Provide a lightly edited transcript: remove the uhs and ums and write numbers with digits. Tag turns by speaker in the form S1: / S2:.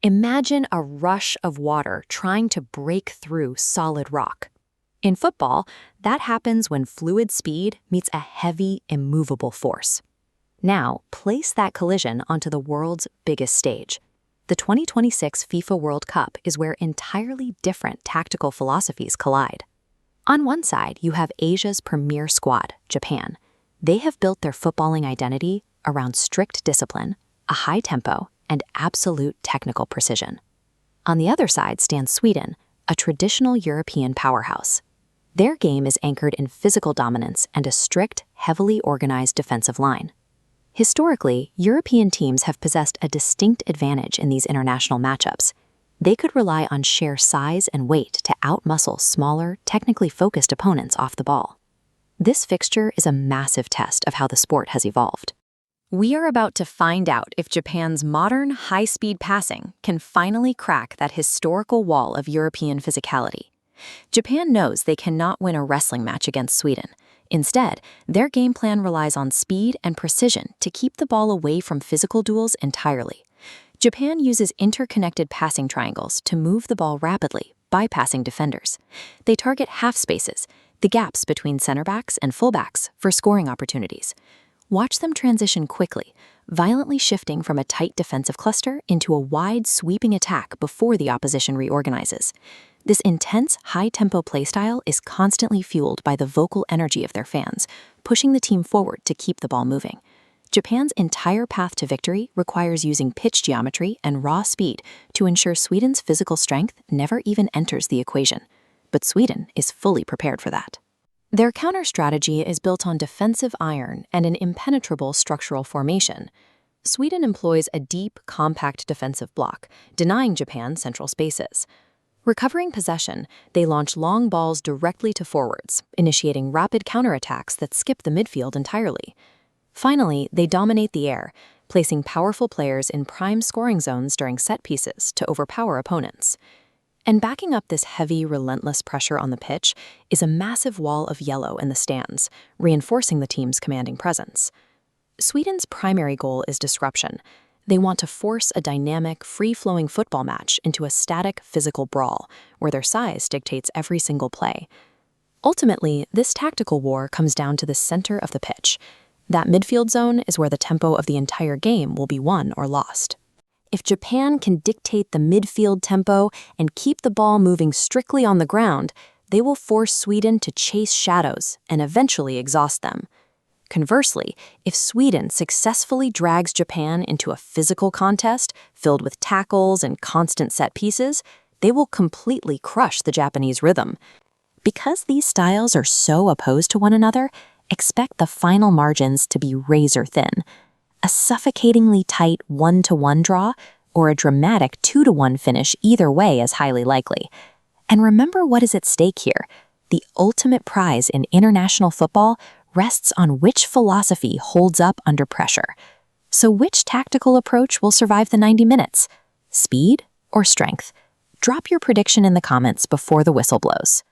S1: Imagine a rush of water trying to break through solid rock. In football, that happens when fluid speed meets a heavy, immovable force. Now, place that collision onto the world's biggest stage. The 2026 FIFA World Cup is where entirely different tactical philosophies collide. On one side, you have Asia's premier squad, Japan. They have built their footballing identity around strict discipline, a high tempo, and absolute technical precision. On the other side stands Sweden, a traditional European powerhouse. Their game is anchored in physical dominance and a strict, heavily organized defensive line. Historically, European teams have possessed a distinct advantage in these international matchups. They could rely on sheer size and weight to outmuscle smaller, technically focused opponents off the ball. This fixture is a massive test of how the sport has evolved. We are about to find out if Japan's modern, high-speed passing can finally crack that historical wall of European physicality. Japan knows they cannot win a wrestling match against Sweden. Instead, their game plan relies on speed and precision to keep the ball away from physical duels entirely. Japan uses interconnected passing triangles to move the ball rapidly, bypassing defenders. They target half spaces, the gaps between center backs and fullbacks, for scoring opportunities. Watch them transition quickly, violently shifting from a tight defensive cluster into a wide, sweeping attack before the opposition reorganizes. This intense, high-tempo playstyle is constantly fueled by the vocal energy of their fans, pushing the team forward to keep the ball moving. Japan's entire path to victory requires using pitch geometry and raw speed to ensure Sweden's physical strength never even enters the equation. But Sweden is fully prepared for that. Their counter-strategy is built on defensive iron and an impenetrable structural formation. Sweden employs a deep, compact defensive block, denying Japan central spaces. Recovering possession, they launch long balls directly to forwards, initiating rapid counterattacks that skip the midfield entirely. Finally, they dominate the air, placing powerful players in prime scoring zones during set pieces to overpower opponents. And backing up this heavy, relentless pressure on the pitch is a massive wall of yellow in the stands, reinforcing the team's commanding presence. Sweden's primary goal is disruption. They want to force a dynamic, free-flowing football match into a static, physical brawl, where their size dictates every single play. Ultimately, this tactical war comes down to the center of the pitch. That midfield zone is where the tempo of the entire game will be won or lost. If Japan can dictate the midfield tempo and keep the ball moving strictly on the ground, they will force Sweden to chase shadows and eventually exhaust them. Conversely, if Sweden successfully drags Japan into a physical contest filled with tackles and constant set pieces, they will completely crush the Japanese rhythm. Because these styles are so opposed to one another, expect the final margins to be razor thin. A suffocatingly tight 1-1 draw or a dramatic 2-1 finish either way is highly likely. And remember what is at stake here. The ultimate prize in international football rests on which philosophy holds up under pressure. So which tactical approach will survive the 90 minutes? Speed or strength? Drop your prediction in the comments before the whistle blows.